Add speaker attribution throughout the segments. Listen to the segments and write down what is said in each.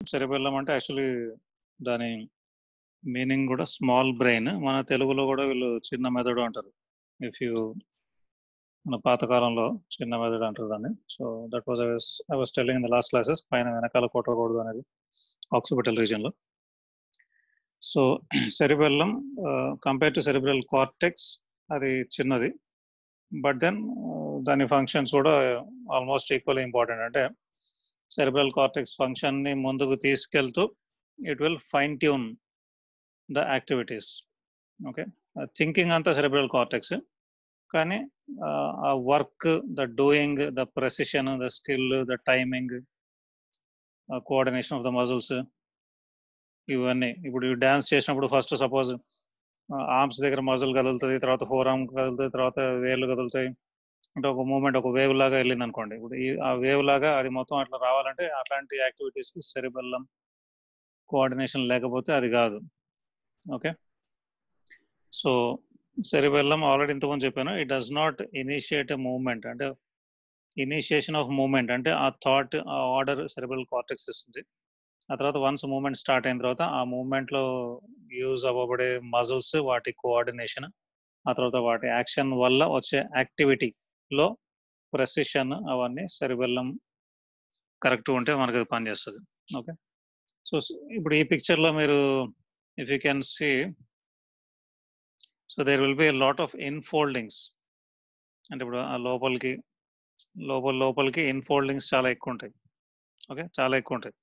Speaker 1: Cerebellum అంటే actually దాని meaning గూడా స్మాల్ బ్రెయిన్. మన తెలుగులో గూడా వీళ్ళు చిన్న మెదడు అంటారు. ఇఫ్ యూ మన పాతకాలంలో చిన్న మెదడు అంటారు దాన్ని. So, that was I was telling in the last classes పైన వెనకాల కొట్టకూడదు అనేది ఆక్సిపిటల్ రీజియన్‌లో. So, cerebellum compare to cerebral cortex అది చిన్నది. బట్ దెన్ దాని ఫంక్షన్స్ కూడా ఆల్మోస్ట్ ఈక్వల్లీ ఇంపార్టెంట్. అంటే సెరిబ్రల్ కార్టెక్స్ ఫంక్షన్‌ని ముందుకు తీసుకెళ్తూ it will fine tune the activities. Okay. Thinking అంతా సెరిబ్రల్ కార్టెక్స్. కానీ ఆ work, the doing, the precision, the skill, the timing, coordination of the muscles ఇవన్నీ. ఇప్పుడు డాన్స్ చేసినప్పుడు ఫస్ట్ సపోజ్ ఆర్మ్స్ దగ్గర మజిల్ కదులుతది. తర్వాత ఫోర్ ఆర్మ్ కదులుతది. తర్వాత వేళ్ళు కదులుతాయి. అంటే ఒక మూవ్‌మెంట్ ఒక వేవ్ లాగా ఎళ్ళిందనుకోండి. ఇప్పుడు ఆ వేవ్ లాగా అది మొత్తం అట్లా రావాలంటే అట్లాంటి యాక్టివిటీస్‌కి సెరిబెల్లం కోఆర్డినేషన్ లేకపోతే అది గాదు. ఓకే. సో, సెరిబెల్లం ఆల్రెడీ ఇంతకుముందు చెప్పాను. It does not initiate a movement. అంటే ఇనిషియేషన్ ఆఫ్ మూవ్‌మెంట్ అంటే ఆ థాట్, ఆ ఆర్డర్ సెరిబ్రల్ కార్టెక్స్ ఇస్తుంది. ఆ తర్వాత వన్స్ మూవ్‌మెంట్ స్టార్ట్ అయిన తర్వాత ఆ మూవ్‌మెంట్‌లో యూజ్ అవ్వబడే మజిల్స్ వాటి కోఆర్డినేషన్, ఆ తర్వాత వాటి యాక్షన్ వల్ల వచ్చే యాక్టివిటీలో ప్రెసిషన్ అవన్నీ సెరిబెల్లం కరెక్ట్‌గా ఉంటే మనకది పనిచేస్తది. ఓకే. సో, ఇప్పుడు ఈ పిక్చర్‌లో మీరు if you can see so, there will be a lot of infoldings. అంటే ఇప్పుడు ఆ లోపలికి ఇన్‌ఫోల్డింగ్స్ చాలా ఎక్కువుంటాయి. ఓకే. చాలా ఎక్కువుంటాయి.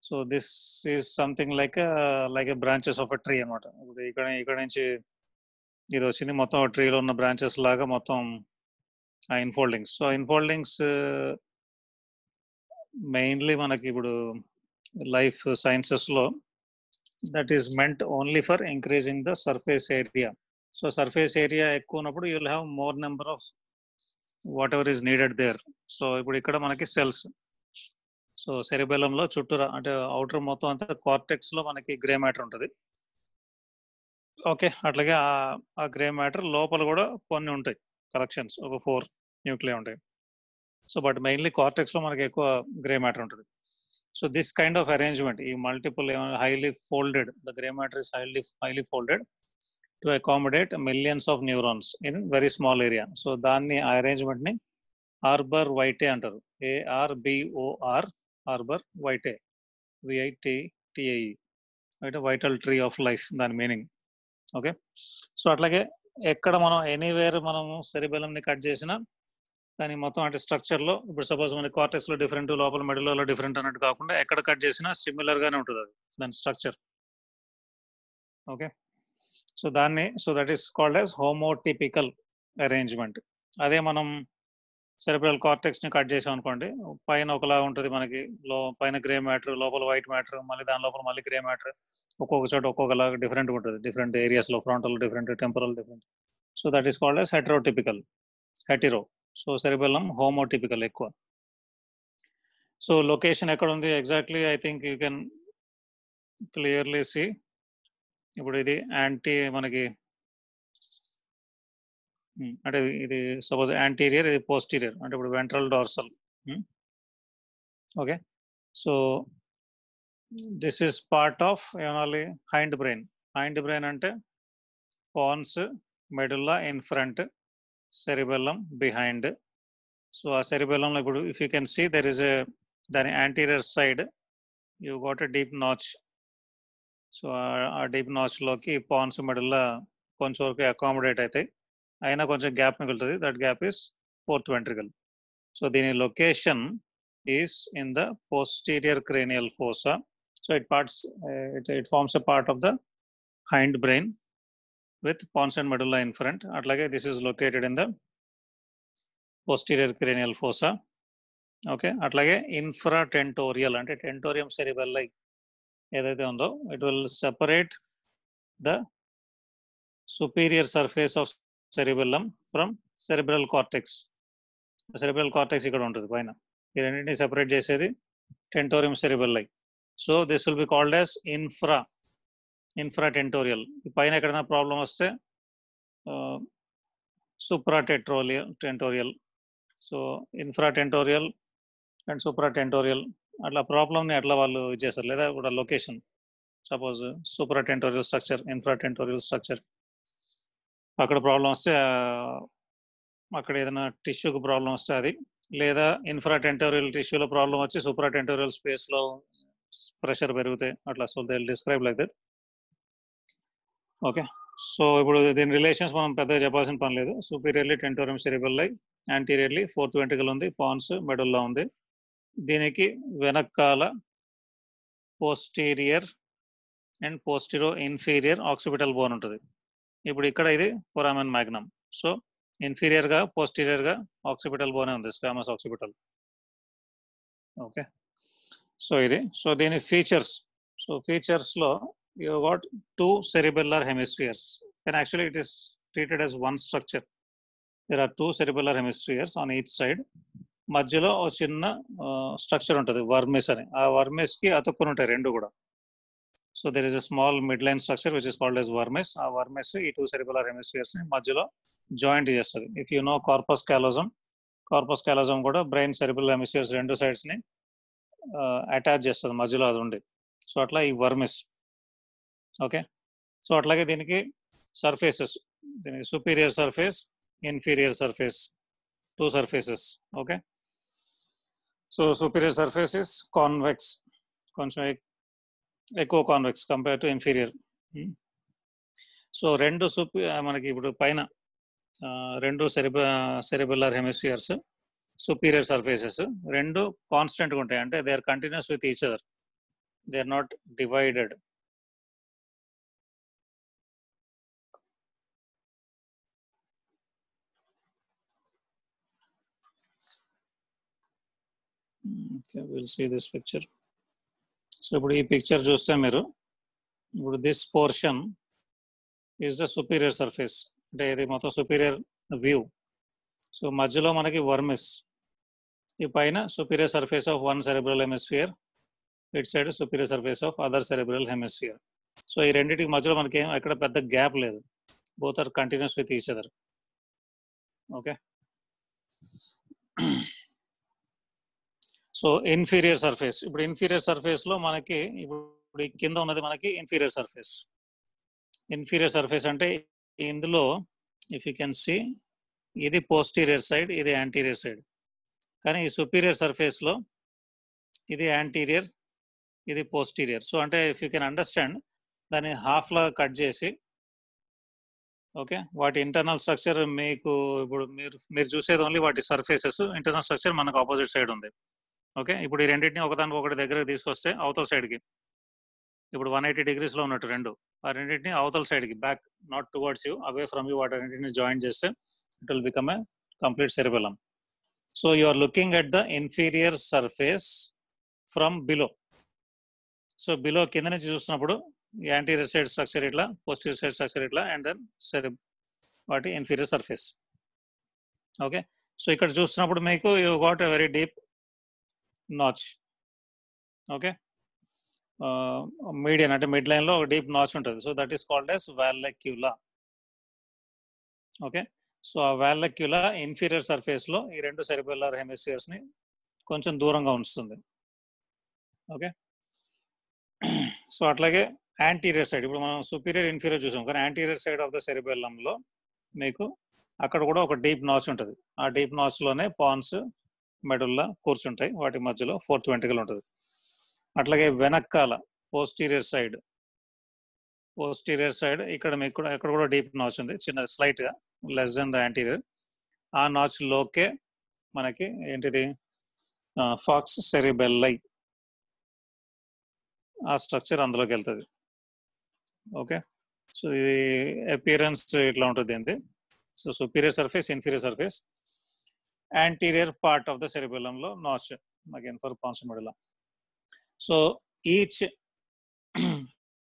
Speaker 1: So, this is something like a branches of a tree అన్నమాట. ఇప్పుడు ఇక్కడ నుంచి ఇదొచ్చింది. మొత్తం ట్రీలో ఉన్న బ్రాంచెస్ లాగా మొత్తం ఆ ఇన్‌ఫోల్డింగ్స్. సో, ఇన్‌ఫోల్డింగ్స్ మెయిన్‌లీ మనకిప్పుడు లైఫ్ సైన్సెస్‌లో that is meant only for increasing the surface area. So, surface area ఎక్కువున్నప్పుడు you will have more number of whatever is needed there. So, ఇప్పుడు ఇక్కడ మనకి సెల్స్. సో, సెరిబెల్లంలో చుట్టూరా అంటే ఔటర్ మొత్తం అంతా కార్టెక్స్‌లో మనకి గ్రే మ్యాటర్ ఉంటది. ఓకే. అట్లాగే ఆ గ్రే మ్యాటర్ లోపల గూడా కొన్ని ఉంటాయి కలెక్షన్స్. ఒక 4 న్యూక్లియై ఉంటాయి. సో, బట్ మెయిన్‌లీ కార్టెక్స్‌లో మనకి ఎక్కువ గ్రే మ్యాటర్ ఉంటది. So, this kind of arrangement ఈ multiple highly folded the grey matter is highly folded to accommodate millions of neurons in very small area. So, దాన్ని ఆ అరేంజ్‌మెంట్‌ని arbor వైటే అంటారు. ఏఆర్‌బిఓఆర్ arbor వైటే. విఐటీటీఐఈ అంటే vital tree of life దాని meaning. Okay. So, అట్లాగే ఎక్కడ మనం anywhere మనము సెరిబెల్లంని కట్ చేసినా దాని మొత్తం అంటే స్ట్రక్చర్‌లో ఇప్పుడు సపోజ్ మనకి కార్టెక్స్‌లో డిఫరెంట్, లోపల మెడల్లోలో డిఫరెంట్ అన్నట్టు కాకుండా ఎక్కడ కట్ చేసినా సిమిలర్ గానే ఉంటదది. దాని structure. Okay. So that is called as homotypical arrangement. అదే మనం సెరిబ్రల్ కార్టెక్స్‌ని కట్ చేసామనుకోండి, పైన ఒకలా ఉంటది మనకి. పైన గ్రే మ్యాటర్, లోపల వైట్ మ్యాటర్, మళ్ళీ దాని లోపల మళ్ళీ గ్రే మ్యాటర్. ఒక్కొక్క చోట ఒక్కొక్కలాగా డిఫరెంట్‌గా ఉంటది. డిఫరెంట్ ఏరియాస్‌లో frontal different, temporal different. So, that is called as hetero. So, cerebellum homotypical ఎక్కువ. సో, లొకేషన్ ఎక్కడుంది exactly I think you can clearly see. ఇప్పుడు ఇది మనకి అంటే ఇది సపోజ్ యాంటీరియర్, ఇది పోస్టీరియర్. అంటే ఇప్పుడు ventral dorsal. Hmm. Okay. So, this is part of ఏమనాలి హైండ్ బ్రెయిన్. హైండ్ బ్రెయిన్ అంటే pons, medulla in front, cerebellum behind. So, ఆ సెరిబెల్లంలో ఇప్పుడు if you can see there is దాని anterior side you got a deep notch. So, ఆ deep నాచ్‌లోకి pons, medulla కొంచెం వరకు అకామోడేట్ అయితాయి. అయినా కొంచెం గ్యాప్ మిగులుతది. That gap is fourth ventricle. So, దీని location is in the posterior cranial fossa. So, it forms a part of the hind brain with pons and medulla in front. అట్లాగే this is located in the posterior cranial fossa. Okay. అట్లాగే infratentorial అంటే tentorium cerebelli ఏదైతే ఉందో it will separate the superior surface of cerebellum from cerebral cortex. Cerebral cortex ఇక్కడ ఉంటది పైన. ఈ రెండింటిని సెపరేట్ చేసేది tentorium cerebelli. So, this will be called as infratentorial. పైన ఎక్కడైనా ప్రాబ్లమ్ వస్తే టెంటోరియల్. సో, ఇన్ఫ్రాటెంటోరియల్ అండ్ సూప్రాటెంటోరియల్ అట్లా ప్రాబ్లమ్ని అట్లా వాళ్ళు చేస్తారు. లేదా కూడా లొకేషన్, సపోజ్ సూపరాటెంటోరియల్ స్ట్రక్చర్, ఇన్ఫ్రాటెంటోరియల్ స్ట్రక్చర్, అక్కడ ప్రాబ్లం వస్తే అక్కడ ఏదైనా టిష్యూకి ప్రాబ్లం వస్తే అది, లేదా ఇన్ఫ్రాటెంటోరియల్ టిష్యూలో ప్రాబ్లం వచ్చి సూపరాటెంటోరియల్ స్పేస్లో ప్రెషర్ పెరిగితే అట్లా. So they describe like that. Okay, so ఇప్పుడు దీని రిలేషన్స్ మనం పెద్దగా చెప్పాల్సిన పని లేదు. Superiorly tentorium cerebelli, anteriorly fourth ventricle ఉంది, పాన్స్ మెడుల్లా ఉంది. దీనికి వెనకాల posterior and postero inferior occipital bone ఉంటుంది. ఇప్పుడు ఇక్కడ ఇది ఫొరామెన్ మ్యాగ్నమ్. సో ఇన్ఫీరియర్ గా పోస్టీరియర్ గా ఆక్సిపిటల్ బోనే ఉంది, స్క్వామస్ ఆక్సిపిటల్. ఓకే, సో ఇది. సో దీని ఫీచర్స్, సో ఫీచర్స్ లో you got 2 cerebellar hemispheres, and actually it is treated as one structure. There are 2 cerebellar hemispheres on each side. మధ్యలో ఒక చిన్న స్ట్రక్చర్ ఉంటుంది, వర్మిస్ అని. ఆ వర్మిస్ కి అతుక్కుని ఉంటాయి రెండు కూడా. So there is a small mid line structure which is called as vermis. ఆ వర్మిస్ ఈ 2 cerebellar hemispheres ని మధ్యలో జాయింట్ చేస్తుంది. If you know corpus callosum, corpus callosum కూడా బ్రెయిన్ సెరిబ్రల్ హెమిస్ఫియర్స్ రెండు సైడ్స్ ని అటాచ్ చేస్తుంది, మధ్యలో అది ఉంది. సో అట్లా ఈ వర్మిస్. ఓకే, సో అట్లాగే దీనికి సర్ఫేసెస్, దీనికి superior surface, inferior surface, 2 surfaces. Okay, so superior surface is convex, కొంచెం ఎక్కువ convex compare to inferior. So రెండు మనకి ఇప్పుడు పైన రెండు సెరిబెల్లర్ హెమిస్ఫియర్స్, సుపీరియర్ సర్ఫేసెస్ రెండు కాన్స్టెంట్గా ఉంటాయి. అంటే they are continuous with each other, they are not divided. Okay, we'll see this picture. So ఇప్పుడు ఈ పిక్చర్ చూస్తే మీరు, ఇప్పుడు this portion is the superior surface, అంటే ఇది మొత్తం సుపీరియర్ వ్యూ. సో మధ్యలో మనకి వర్మిస్, ఈ పైన superior surface of one cerebral hemisphere, it side superior surface of other cerebral hemisphere. So ఈ రెండింటికి మధ్యలో మనకి ఎక్కడ పెద్ద గ్యాప్ లేదు, both are continuous with each other. Okay, so inferior surface, ఇప్పుడు ఇన్ఫీరియర్ సర్ఫేస్ లో మనకి ఇప్పుడు కింద ఉన్నది మనకి ఇన్ఫీరియర్ సర్ఫేస్. ఇన్ఫీరియర్ సర్ఫేస్ అంటే ఇందులో ఇఫ్ యూ కెన్ సీ, ఇది పోస్టీరియర్ సైడ్, ఇది యాంటీరియర్ సైడ్. కానీ ఈ సుపీరియర్ సర్ఫేస్ లో ఇది యాంటీరియర్, ఇది పోస్టీరియర్. సో అంటే ఇఫ్ యూ కెన్ అండర్స్టాండ్, దాన్ని హాఫ్ లా కట్ చేసి, ఓకే, వాటి ఇంటర్నల్ స్ట్రక్చర్ మీకు ఇప్పుడు మీరు చూసేది ఓన్లీ వాటి సర్ఫేసెస్, ఇంటర్నల్ స్ట్రక్చర్ మనకు ఆపోజిట్ సైడ్ ఉంది. ఓకే, ఇప్పుడు ఈ రెండింటిని ఒకదానికి ఒకటి దగ్గరకు తీసుకొస్తే అవతల సైడ్కి, ఇప్పుడు 180 degrees లో ఉన్నట్టు రెండు, ఆ రెండింటిని అవతల సైడ్కి, back, not towards you, away from you, వాటి రెండింటిని జాయిన్ చేస్తే it will become a complete cerebellum. So you are looking at the inferior surface from below. So below కింద నుంచి చూస్తున్నప్పుడు యాంటీరియర్ సైడ్ స్ట్రక్చర్ ఇట్లా, పోస్టీరియర్ సైడ్ స్ట్రక్చర్ ఇట్లా, and then వాటి inferior surface. Okay, so ఇక్కడ చూస్తున్నప్పుడు మీకు you got a very deep notch. Okay, median అంటే మిడ్ లైన్ లో ఒక డీప్ నాచ్ ఉంటుంది. So that is called as vallecula. Okay, so ఆ వాల్వెక్యులా ఇన్ఫీరియర్ సర్ఫేస్ లో ఈ రెండు సెరిబెల్లర్ హెమిస్ఫియర్స్ ని కొంచెం దూరంగా ఉంచుతుంది. ఓకే, సో అట్లాగే యాంటీరియర్ సైడ్, ఇప్పుడు మనం సుపీరియర్ ఇన్ఫీరియర్ చూసాం, కానీ యాంటీరియర్ సైడ్ ఆఫ్ ద సెరిబెల్లంలో మీకు అక్కడ కూడా ఒక డీప్ నాచ్ ఉంటుంది. ఆ డీప్ నాచ్ లోనే పాన్స్ మెడుల్లా కూర్చుంటాయి, వాటి మధ్యలో ఫోర్త్ వెంట్రికల్ ఉంటుంది. అట్లాగే వెనకాల పోస్టీరియర్ సైడ్ ఇక్కడ మీకు ఎక్కడ కూడా డీప్ నాచ్ ఉంది, చిన్న స్లైట్ గా, లెస్ దెన్ ద యాంటీరియర్. ఆ నాచ్ లోకే మనకి ఏంటిది, ఫాక్స్ సెరిబెల్లై, ఆ స్ట్రక్చర్ అందులోకి వెళ్తుంది. ఓకే, సో ఇది అపియరెన్స్ ఇట్లా ఉంటుంది ఏంటి. So superior surface, inferior surface, anterior part of the సెరిబెల్లంలో notch, again for pons medulla. So each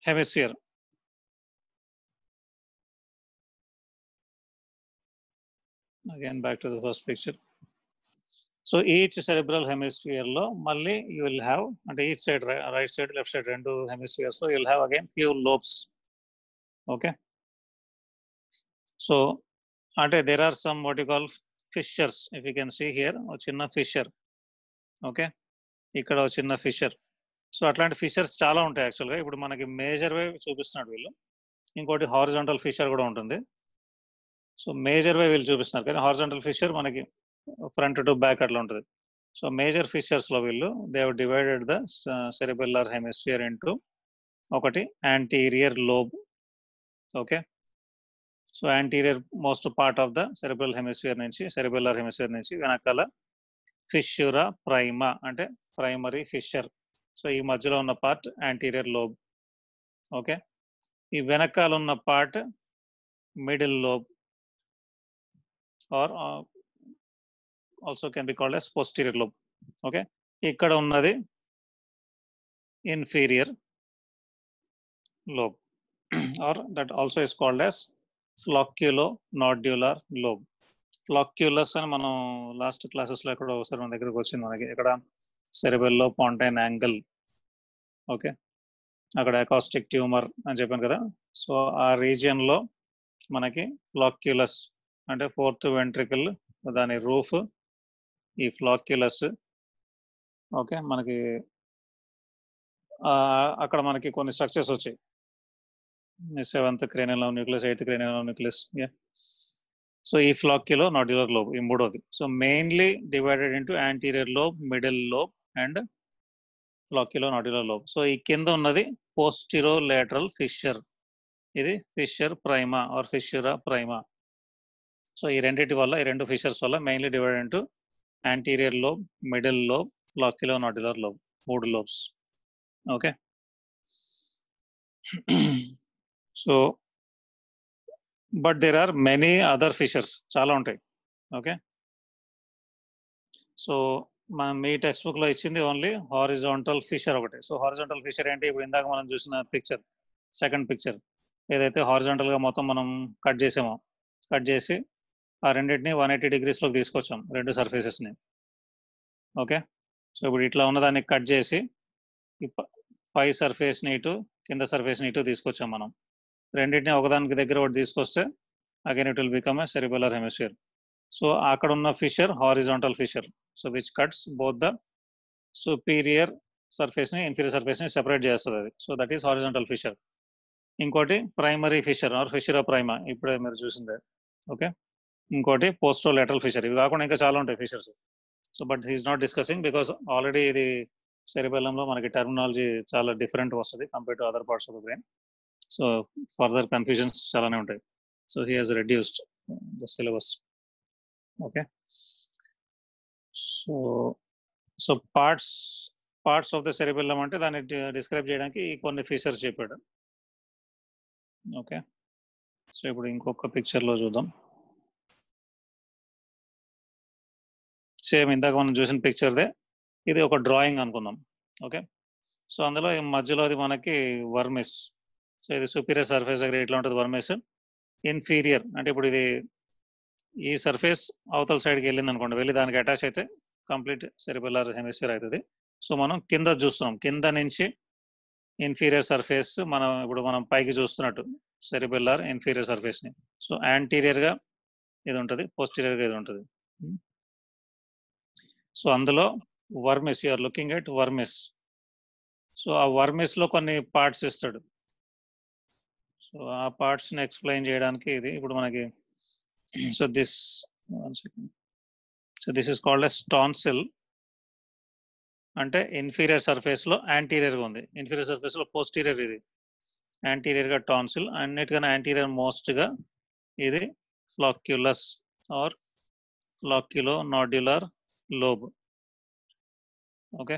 Speaker 1: hemisphere, again back to the first picture. So each cerebral hemisphere lo malli you will have, and each side, right side, left side, rendu hemispheres lo you will have again few lobes. Okay, so ante there are some what you call fissures, if you can see here, a chinna fissure. Okay, ఇక్కడ ఒక చిన్న fissure. So అట్లాంటి fissures చాలా ఉంటాయి యాక్చువల్గా. ఇప్పుడు మనకి major వే చూపిస్తున్నాడు వీళ్ళు. ఇంకోటి హారిజాంటల్ ఫిషర్ కూడా ఉంటుంది. సో మేజర్ వే వీళ్ళు చూపిస్తున్నారు, కానీ హారిజాంటల్ ఫిషర్ మనకి ఫ్రంట్ టు బ్యాక్ అట్లా ఉంటుంది. సో మేజర్ ఫిషర్స్ లో వీళ్ళు they have divided the cerebellar hemisphere into ఒకటి anterior lobe. Okay, so anterior most part of the cerebral hemisphere నుంచి, సెరిబెల్లర్ హెమిస్ఫియర్ నుంచి వెనకాల ఫిష్యూరా ప్రైమా అంటే ప్రైమరీ ఫిషర్. సో ఈ మధ్యలో ఉన్న పార్ట్ యాంటీరియర్ లోబ్. ఓకే, ఈ వెనకాల ఉన్న part middle lobe or also can be called as posterior lobe. Okay, ఇక్కడ ఉన్నది inferior lobe or that also is called as flocculonodular lobe. Flocculus అని మనం లాస్ట్ క్లాసెస్ లో ఎక్కడ ఒకసారి మన దగ్గరకు వచ్చింది మనకి. ఇక్కడ సెరిబెల్లో పాంటైన్ యాంగిల్. ఓకే, అక్కడ అకాస్టిక్ ట్యూమర్ అని చెప్పాను కదా. సో ఆ రీజియన్ లో మనకి ఫ్లాక్యులస్ అంటే ఫోర్త్ వెంట్రికల్, దాని రూఫ్ ఈ ఫ్లాక్యులస్. ఓకే, మనకి అక్కడ మనకి కొన్ని స్ట్రక్చర్స్ వచ్చాయి. 7th cranial nucleus, 8th cranial nucleus. So ఈ ఫ్లాక్యులోనోడ్యులర్ లోబ్ ఈ మూడోది. So mainly divided into anterior lobe, middle lobe and flocculonodular lobe. So ఈ కింద ఉన్నది పోస్టిరోలేటరల్ ఫిషర్. ఇది fissure prima or fissura prima. So ఈ రెండింటి వల్ల, ఈ రెండు ఫిషర్స్ వల్ల mainly divided into anterior lobe, middle lobe, flocculonodular lobe, 3 lobes. Okay, so but there are many other fissures, చాలా ఉంటాయి. ఓకే, సో మీ టెక్స్ట్ బుక్ లో ఇచ్చింది ఓన్లీ హారిజాంటల్ ఫిషర్ ఒకటి. సో హారిజాంటల్ ఫిషర్ ఏంటి? ఇప్పుడు ఇందాక మనం చూసిన పిక్చర్, సెకండ్ పిక్చర్ ఏదైతే హారిజాంటల్ గా మొత్తం మనం కట్ చేసామో, కట్ చేసి ఆ రెండింటిని 180 degrees లోకి తీసుకొచ్చాం, రెండు సర్ఫేసెస్ ని. ఓకే, సో ఇప్పుడు ఇట్లా ఉన్నదాన్ని కట్ చేసి పై సర్ఫేస్ ని ఇటు, కింద సర్ఫేస్ ని ఇటు తీసుకొచ్చాం మనం. రెండింటిని ఒకదానికి దగ్గర ఒకటి తీసుకొస్తే again it will become a cerebellar hemisphere. So అక్కడ ఉన్న fissure horizontal fissure, so which cuts both the superior surface ని, ఇన్ఫీరియర్ సర్ఫేస్ ని సెపరేట్ చేస్తుంది అది. So that is horizontal fissure. ఇంకోటి primary fissure or fissura prima, ఇప్పుడే మీరు చూసిందే. ఓకే, ఇంకోటి పోస్టోలేటరల్ ఫిషర్. ఇవి కాకుండా ఇంకా చాలా ఉంటాయి fissures. So but he's not discussing because already ఇది సెరిబెల్లంలో మనకి టర్మినాలజీ చాలా డిఫరెంట్ వస్తుంది compare to other parts of the brain. So further confusions చాలానే ఉంటాయి. So he has reduced the syllabus. Okay, so parts of the cerebellum అంటే దాన్ని describe చేయడానికి కొన్ని ఫీచర్స్ చెప్పాడు. ఓకే, సో ఇప్పుడు ఇంకొక పిక్చర్ లో చూద్దాం. సేమ్ ఇందాక మనం చూసిన పిక్చర్దే, ఇది ఒక డ్రాయింగ్ అనుకుందాం. ఓకే, సో అందులో మధ్యలో అది మనకి వర్మిస్. సో ఇది సుపీరియర్ సర్ఫేస్ దగ్గర ఇట్లా ఉంటుంది వర్మిస్. ఇన్ఫీరియర్ అంటే ఇప్పుడు ఇది ఈ సర్ఫేస్ అవతల సైడ్కి వెళ్ళింది అనుకోండి, వెళ్ళి దానికి అటాచ్ అయితే కంప్లీట్ సెరిబెల్లర్ హెమిస్ఫియర్ అవుతుంది. సో మనం కింద చూస్తున్నాం, కింద నుంచి ఇన్ఫీరియర్ సర్ఫేస్ ఇప్పుడు మనం పైకి చూస్తున్నట్టు సెరిబెల్లర్ ఇన్ఫీరియర్ సర్ఫేస్ ని. సో యాంటీరియర్ గా ఇది ఉంటుంది, పోస్టీరియర్ గా ఇది ఉంటుంది. సో అందులో vermis, you're looking at vermis. So ఆ వర్మిస్ లో కొన్ని పార్ట్స్ ఇస్తాడు. సో ఆ పార్ట్స్ ని ఎక్స్ప్లెయిన్ చేయడానికి ఇది ఇప్పుడు మనకి. So this is called as tonsil. అంటే ఇన్ఫీరియర్ సర్ఫేస్ లో యాంటీరియర్ గా ఉంది, ఇన్ఫీరియర్ సర్ఫేస్ లో పోస్టీరియర్, ఇది యాంటీరియర్ గా టాన్సిల్. అన్నిటికన్నా యాంటీరియర్ మోస్ట్ గా ఇది flocculus or flocculonodular lobe. Okay,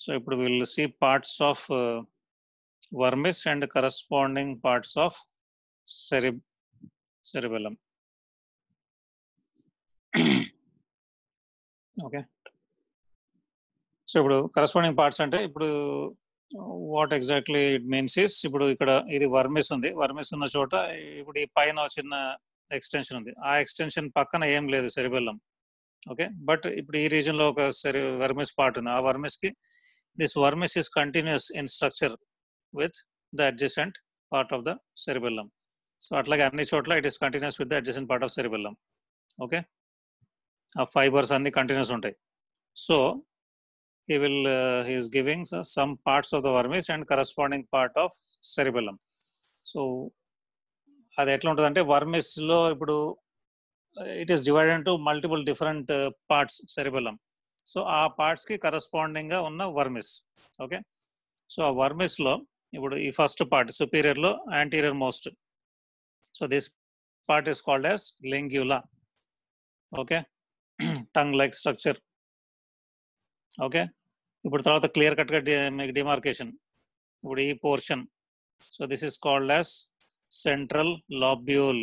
Speaker 1: so ఇప్పుడు will see parts of vermis and corresponding parts of cerebellum. Okay, so ఇప్పుడు కరస్పాండింగ్ పార్ట్స్ అంటే ఇప్పుడు what exactly it means is, ఇప్పుడు ఇక్కడ ఇది వర్మిస్ ఉంది, వర్మిస్ ఉన్న చోట ఇప్పుడు ఈ పైన చిన్న ఎక్స్టెన్షన్ ఉంది, ఆ ఎక్స్టెన్షన్ పక్కన ఏం లేదు సెరిబెల్లం. ఓకే, బట్ ఇప్పుడు ఈ రీజన్ లో ఒక వర్మిస్ పార్ట్ ఉంది, ఆ వర్మిస్ కి this vermis is continues in structure with the adjacent part of the cerebellum. So అట్లాగే అన్ని చోట్ల it is continues with the adjacent part of cerebellum. Okay, ఆ ఫైబర్స్ అన్ని కంటిన్యూస్ ఉంటాయి. So he is giving some parts of the vermis and corresponding part of cerebellum. So అది ఎట్లా ఉంటుంది అంటే వర్మిస్ లో ఇప్పుడు it is divided into multiple different parts cerebellum. So ఆ parts కి corresponding గా ఉన్న వర్మిస్. ఓకే, సో ఆ వర్మిస్ లో ఇప్పుడు ఈ ఫస్ట్ పార్ట్ superior లో anterior most. సో this part is called as lingula. Okay, tongue like structure. Okay, ఇప్పుడు తర్వాత క్లియర్ కట్ గా మీకు డిమార్కేషన్ ఇప్పుడు ఈ portion. So this is called as central lobule,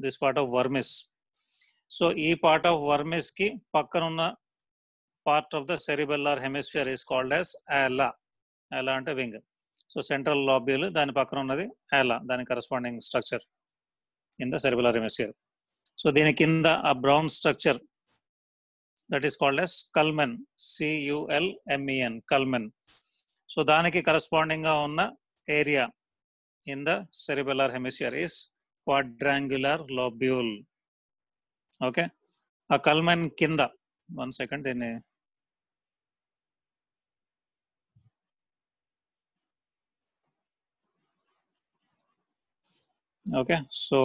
Speaker 1: this part of vermis. So ఈ part of vermis కి పక్కన ఉన్న part of the cerebellar hemisphere is called as ఆలా. ఆలా అంటే వింగ్. సో సెంట్రల్ లాబ్యూల్, దాని పక్కన ఉన్నది ఆలా, దాని corresponding structure in the cerebellar hemisphere. So దీని కింద ఆ brown structure that is called as culmen, culmen, culmen. So దానికి కరస్పాండింగ్ గా ఉన్న area in the cerebellar hemisphere is quadrangular lobule. Okay, ఆ కల్మెన్ కింద 1 సెకండ్ దీన్ని ఓకే. సో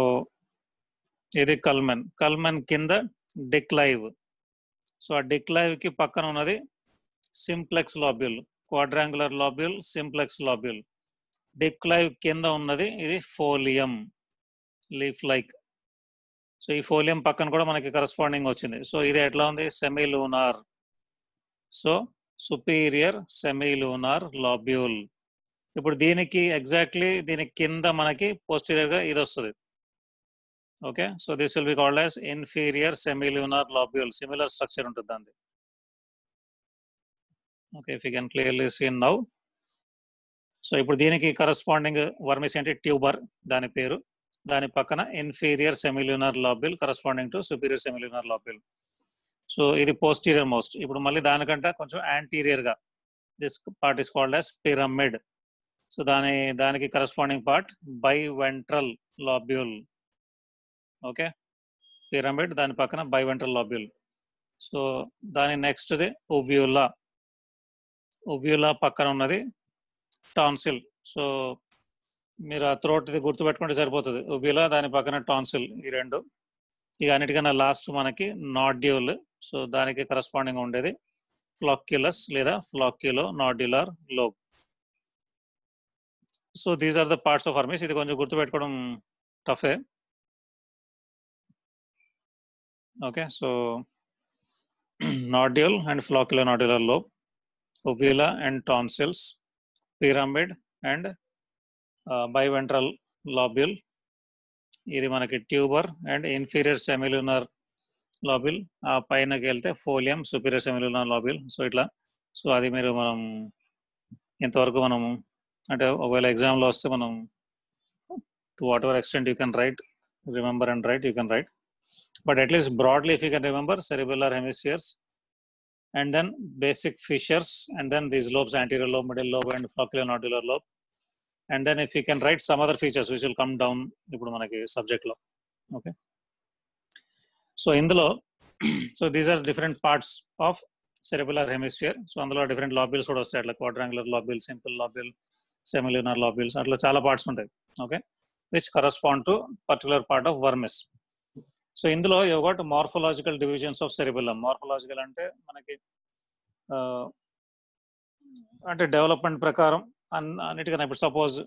Speaker 1: ఇది కల్మెన్, కల్మెన్ కింద డిక్లైవ్. సో ఆ డిక్లైవ్ కి పక్కన ఉన్నది సింప్లెక్స్ లాబ్యూల్, క్వాడ్రాంగులర్ లాబ్యూల్, సింప్లెక్స్ లాబ్యూల్. డిక్లైవ్ కింద ఉన్నది ఇది ఫోలియం, లీఫ్ లైక్. సో ఈ ఫోలియం పక్కన కూడా మనకి కరస్పాండింగ్ వచ్చింది. సో ఇది ఎట్లా ఉంది, semilunar. So superior semilunar lobule. ఇప్పుడు దీనికి ఎగ్జాక్ట్లీ దీని కింద మనకి పోస్టీరియర్ గా ఇది వస్తుంది. Okay, so this will be called as inferior semilunar lobule. Similar structure ఉంటుంది దాన్ని. Okay, if you can clearly see now. So ఇప్పుడు దీనికి కరస్పాండింగ్ వర్మిస్ ఏంటి, ట్యూబర్ దాని పేరు. దాని పక్కన inferior semilunar lobule corresponding to superior semilunar lobule. So ఇది పోస్టీరియర్ మోస్ట్. ఇప్పుడు మళ్ళీ దానికంటే కొంచెం యాంటీరియర్ గా this part is called as pyramid. So దానికి corresponding part biventral lobule. Okay, pyramid, దాని పక్కన బైవెంట్రల్ లాబ్యూల్. సో దాని నెక్స్ట్ ది ఓవ్యూలా. ఓవ్యూలా పక్కన ఉన్నది టాన్సిల్. సో మీరు ఆ థ్రోట్ ఇది గుర్తుపెట్టుకుంటే సరిపోతుంది. ఓవ్యూలా, దాని పక్కన టాన్సిల్, ఈ రెండు. ఇక అన్నిటికన్నా లాస్ట్ మనకి నాడ్యూల్. సో దానికి కరస్పాండింగ్ ఉండేది ఫ్లాక్యులస్ లేదా flocculonodular lobe. So these are the parts of vermis. ఇది కొంచెం గుర్తుపెట్టుకోవడం టఫే. Okay, so nodule and flocculonodular lobe, ovula and tonsils, pyramid and biventral lobule. ఇది మనకి ట్యూబర్ అండ్ ఇన్ఫీరియర్ సెమిలూనార్ లాబ్యూల్. ఆ పైనకి వెళ్తే ఫోలియం, సుపీరియర్ సెమిలూనార్ లాబ్యూల్. సో ఇట్లా. సో అది మీరు మనం ఇంతవరకు మనం అంటే ఒకవేళ ఎగ్జామ్లో వస్తే మనం to what ever extent you can write, remember and right, you can write. But at least broadly, if you can remember, cerebellar hemispheres, and then basic fissures, and then these lobes, anterior lobe, middle lobe, and flocculonodular lobe. And then if you can write some other features, which will come down ipudu manaki subject lo. Okay. So indulo, so these are different parts of cerebellar hemisphere. So అందులో different lobules కూడా వస్తాయి, అట్లా quadrangular lobule, simple lobule, semilunar lobules, అట్లా చాలా parts ఉంటాయి. Okay, which correspond to particular part of vermis. So ఇందులో you got morphological divisions of cerebellum. Morphological అంటే మనకి అంటే డెవలప్మెంట్ ప్రకారం అన్నిటికన్నా ఇప్పుడు సపోజ్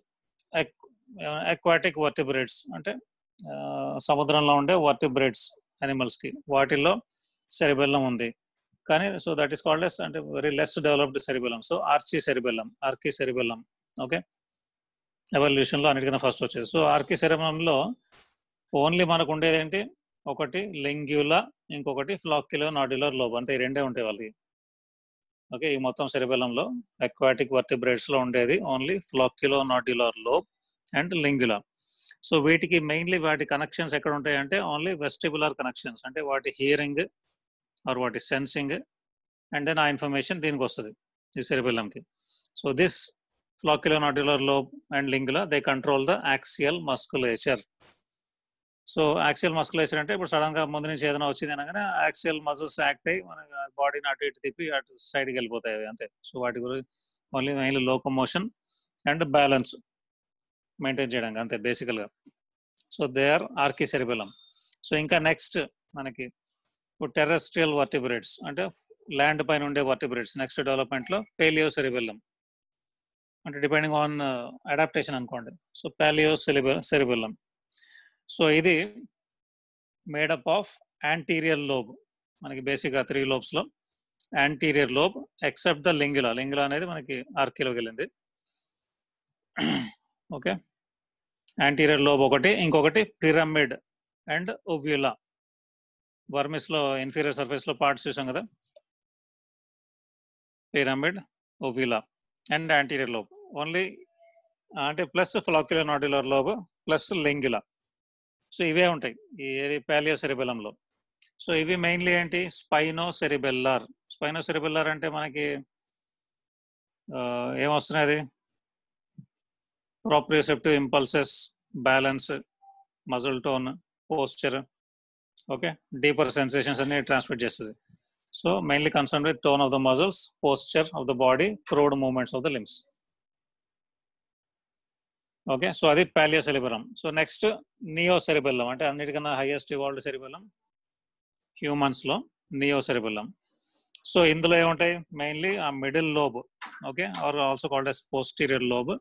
Speaker 1: అక్వాటిక్ వర్టిబ్రేట్స్ అంటే సముద్రంలో ఉండే వర్టిబ్రేట్స్ యానిమల్స్కి, వాటిల్లో సెరిబెల్లం ఉంది. కానీ so that is called as అంటే very less developed cerebellum. So archicerebellum. Okay, ఎవల్యూషన్లో అన్నిటికన్నా ఫస్ట్ వచ్చేది. సో ఆర్కీ సెరిబెల్లంలో ఓన్లీ మనకు ఉండేది ఏంటి, ఒకటి లింగ్యులా, ఇంకొకటి ఫ్లాక్యులోనాడ్యులర్ లోబ్. అంటే ఈ రెండే ఉంటాయి వాళ్ళకి. ఓకే, ఈ మొత్తం సెరిబెల్లంలో అక్వాటిక్ వర్టిబ్రేట్స్ లో ఉండేది only flocculonodular lobe and lingula. So వీటికి మెయిన్లీ వాటి కనెక్షన్స్ ఎక్కడ ఉంటాయి అంటే ఓన్లీ వెస్టిబులర్ కనెక్షన్స్, అంటే వాటి హియరింగ్ ఆర్ వాటి సెన్సింగ్, అండ్ దెన్ ఆ ఇన్ఫర్మేషన్ దీనికి వస్తుంది ఈ సెరిబెల్లంకి. So this flocculonodular lobe and lingula they control the axial musculature. So axial musculature అంటే ఇప్పుడు సడన్ గా ముందు నుంచి ఏదైనా వచ్చింది అనగానే యాక్సియల్ మజిల్స్ యాక్ట్ అయ్యి మన బాడీని అటు ఇటు తిప్పి అటు సైడ్కి వెళ్ళిపోతాయి అవి అంతే. సో వాటి గురించి only mainly locomotion and balance maintain చేయడానికి అంతే బేసికల్గా. So they are archicerebellum. So ఇంకా నెక్స్ట్ మనకి ఇప్పుడు టెరెస్ట్రియల్ వర్టిబ్రేట్స్ అంటే ల్యాండ్ పైన ఉండే వర్టిబ్రేట్స్ నెక్స్ట్ డెవలప్మెంట్లో పేలియో సెరిబెల్లం అంటే డిపెండింగ్ ఆన్ అడాప్టేషన్ అనుకోండి. So palaeocerebellum. సో ఇది మేడప్ ఆఫ్ యాంటీరియర్ లోబ్. మనకి బేసిక్గా 3 లోబ్స్లో anterior lobe except the lingula. Lingula అనేది మనకి ఆర్కీలోకి వెళ్ళింది. ఓకే, యాంటీరియర్ లోబ్ ఒకటి, ఇంకొకటి పిరమిడ్ అండ్ ఓవ్యులా. వర్మిస్లో ఇన్ఫీరియర్ సర్ఫేస్లో పార్ట్స్ చూసాం కదా, pyramid, uvula and anterior lobe only అంటే plus flocculonodular lobe plus lingula. So ఇవే ఉంటాయి ఏది పాలియో సెరిబెలంలో. సో ఇవి మెయిన్లీ ఏంటి, స్పైనో సెరిబెల్లార్. స్పైనో సెరిబెల్లార్ అంటే మనకి ఏమొస్తున్నాయి, proprioceptive impulses, balance, muscle tone, posture, okay, deeper sensations అన్ని ట్రాన్స్మిట్ చేస్తుంది. So mainly concern with tone of the muscles, posture of the body, crude movements of the limbs. Okay, so అది paleo సెరిబెలం. So next neocerebellum అంటే అన్నిటికన్నా highest evolved cerebellum హ్యూమన్స్లో neocerebellum. So ఇందులో ఏముంటాయి, mainly ఆ middle lobe, okay, or also called as posterior lobe.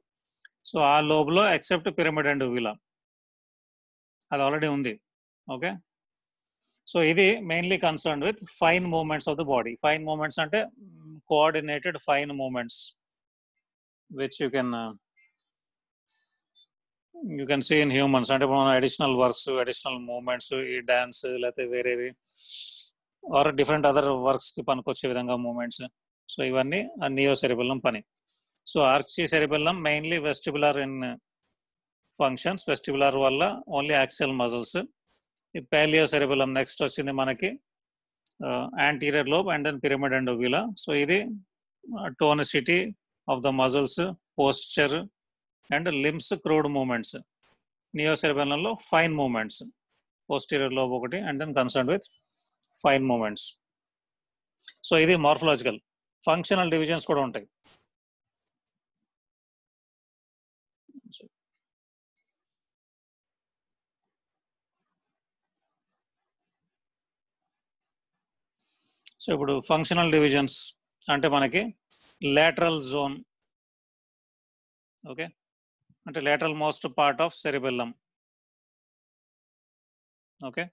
Speaker 1: So ఆ లోబ్లో except pyramid and uvula అది ఆల్రెడీ ఉంది. ఓకే, సో ఇది mainly concern with fine movements of the body. Fine movements అంటే coordinated fine movements which you can see in humans. అంటే మనం additional works, additional movements, ఈ dance లేకపోతే వేరేవి are different other వర్క్స్కి పనికొచ్చే విధంగా మూవ్మెంట్స్. సో ఇవన్నీ ఆ నియో సెరిబెల్లం పని. So archicerebellum mainly vestibular in functions, vestibular వల్ల ఓన్లీ యాక్సియల్ మజిల్స్. ఈ పాలియో సెరిబెల్లం నెక్స్ట్ వచ్చింది మనకి anterior lobe and then pyramid and uvula. So ఇది tonicity of the muscles, posture and limbs, crude movements. Neo సెరిబెల్లంలో fine movements, posterior lobe ఒకటి and then concern with fine movements. So ఇది morphological. Functional divisions కూడా ఉంటాయి. So ఇప్పుడు functional divisions అంటే మనకి lateral zone, okay, అంటే lateral most part of cerebellum. Okay,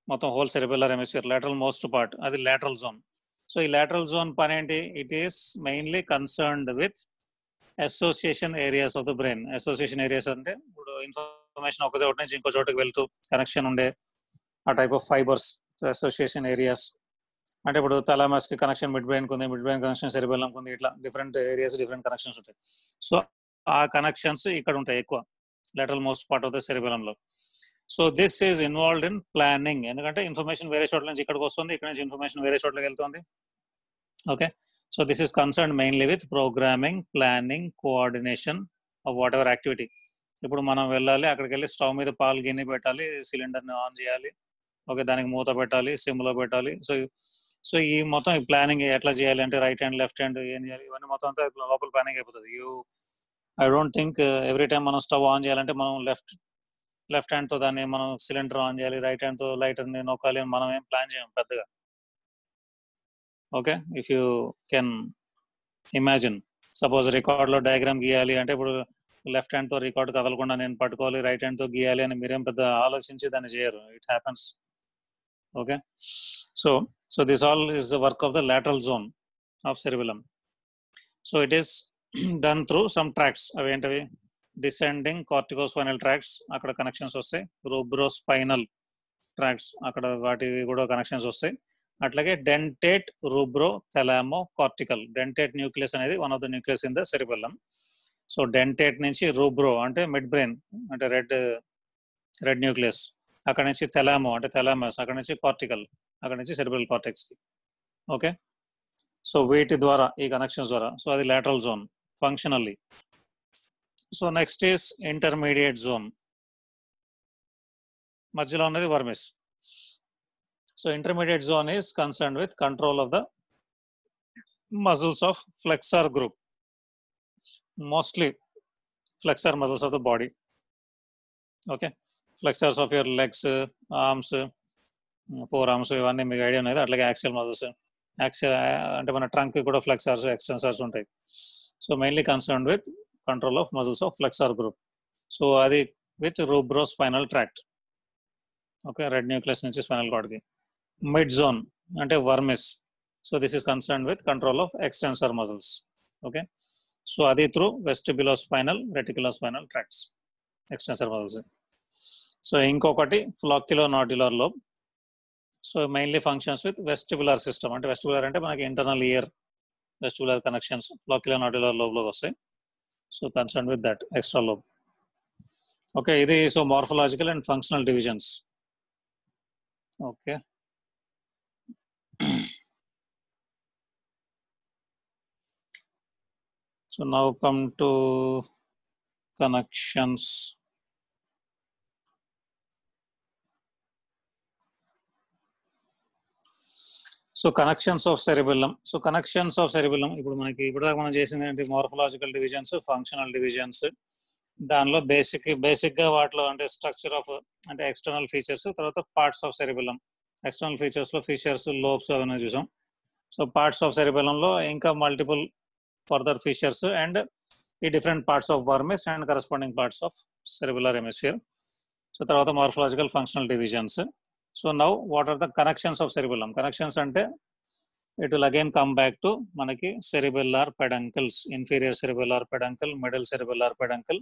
Speaker 1: మొత్తం whole cerebellar hemisphere lateral most part అది లేటరల్ జోన్. సో ఈ లేటరల్ జోన్ పని ఏంటి, it is mainly concerned with association areas of the brain. Association areas అంటే ఇప్పుడు information ఒక చోట నుంచి ఇంకో చోటకి వెళ్తూ కనెక్షన్ ఉండే ఆ type of fibres, association areas. అంటే ఇప్పుడు థాలమస్ కి కనెక్షన్ మిడ్ బ్రెయిన్ ఉంది, మిడ్ బ్రెయిన్ కనెక్షన్ సెరిబెల్లం ఉంది, ఇట్లా డిఫరెంట్ ఏరియాస్ డిఫరెంట్ కనెక్షన్స్ ఉంటాయి. సో ఆ కనెక్షన్స్ ఇక్కడ ఉంటాయి ఎక్కువ lateral most part of the సెరిబెల్లంలో. So this is involved in planning. ఎందుకంటే ఇన్ఫర్మేషన్ వేరే చోట్ల నుంచి ఇక్కడికి వస్తుంది, ఇక్కడ నుంచి ఇన్ఫర్మేషన్ వేరే చోట్లకి వెళ్తుంది. Okay, so this is concern mainly with programming, planning, coordination of what ever activity. ఇప్పుడు మనం వెళ్ళాలి, అక్కడికి వెళ్ళి స్టవ్ మీద పాలు గిన్నె పెట్టాలి, సిలిండర్ని ఆన్ చేయాలి, ఓకే, దానికి మూత పెట్టాలి, సిమ్లో పెట్టాలి. సో ఈ మొత్తం ఈ ప్లానింగ్ ఎట్లా చేయాలి అంటే రైట్ హ్యాండ్ లెఫ్ట్ హ్యాండ్ ఏం చేయాలి, ఇవన్నీ మొత్తం అంతా లోపల ప్లానింగ్ అయిపోతుంది. I don't think every time మనం స్టవ్ ఆన్ చేయాలంటే మనం లెఫ్ట్ హ్యాండ్తో దాన్ని మనం సిలిండర్ ఆన్ చేయాలి, రైట్ హ్యాండ్తో లైటర్ని నొక్కాలి అని మనం ఏం ప్లాన్ చేయం పెద్దగా. Okay, if you can imagine, suppose రికార్డ్లో డయాగ్రామ్ గీయాలి అంటే ఇప్పుడు లెఫ్ట్ హ్యాండ్తో రికార్డ్ కదలకుండా నేను పట్టుకోవాలి, రైట్ హ్యాండ్తో గీయాలి అని మీరేం పెద్ద ఆలోచించి దాన్ని చేయరు. It happens. Okay, so this all is the work of the lateral zone of cerebellum. So it is done through some tracts. అవి ఏంటవి, డిసెండింగ్ కార్టికోస్పైనల్ ట్రాక్ట్స్, అక్కడ కనెక్షన్స్ వస్తాయి. రూబ్రోస్పైనల్ ట్రాక్ట్స్, అక్కడ వాటివి కూడా కనెక్షన్స్ వస్తాయి. అట్లాగే డెంటేట్, రూబ్రో, థెలామో, కార్టికల్. డెంటేట్ న్యూక్లియస్ అనేది one of the nucleus in the cerebellum. So dentate నుంచి రూబ్రో అంటే మిడ్ బ్రెయిన్ అంటే రెడ్ న్యూక్లియస్, అక్కడ నుంచి థెలామో అంటే థెలామస్, అక్కడ నుంచి కార్టికల్, అక్కడ నుంచి సెరిబ్రల్ కార్టెక్స్. ఓకే, సో వీటి ద్వారా ఈ కనెక్షన్స్ ద్వారా, సో అది lateral zone functionally. So next is intermediate zone. మధ్యలో ఉన్నది vermis. So intermediate zone is concerned with control of the muscles of flexor group, mostly flexor muscles of the body. Okay, flexors of your legs, arms, forearms, ఇవన్నీ మీకు idea ఉన్నది. అట్లాగే axial muscles, axial అంటే మన trunk కూడా flexors, extensors ఉంటాయి. So mainly concerned with control of muscles of flexor group. So అది with rubrospinal tract. Okay, red nucleus నుంచి స్పైనల్ కార్డ్కి. మిడ్ జోన్ అంటే vermis. So this is concerned with control of extensor muscles. Okay, so adi through vestibulospinal, reticulospinal tracts, extensor muscles. So inkokati flocculonodular lobe. So mainly functions with vestibular system. Ante vestibular ante manaki internal ear vestibular connections flocculonodular lobe lo vastayi. So concerned with that extra lobe. Okay, idi so morphological and functional divisions. Okay. So now come to connections. So connections of cerebellum. So connections of cerebellum. ఇప్పుడు మనకి ఇప్పటిదాకా మనం చేసింది ఏంటి? Morphological divisions, functional divisions. దానిలో బేసిక్గా వాటిలో అంటే స్ట్రక్చర్ ఆఫ్ అంటే ఎక్స్టర్నల్ ఫీచర్స్, తర్వాత పార్ట్స్ ఆఫ్ సెరిబెల్లం. ఎక్స్టర్నల్ ఫీచర్స్లో ఫిషర్స్, లోబ్స్ అవన్నీ చూసాం. సో పార్ట్స్ ఆఫ్ సెరిబెల్లంలో ఇంకా మల్టిపుల్ ఫర్దర్ ఫీచర్స్ అండ్ ఈ different parts of vermis and corresponding parts of cerebellar hemisphere. So తర్వాత morphological functional divisions. So now what are the connections of cerebellum? Connections అంటే it will again come back to మనకి సెరిబెల్లార్ పెడంకల్స్, inferior సెరిబెల్లార్ పెడంకల్, middle సెరిబెల్లార్ పెడంకల్,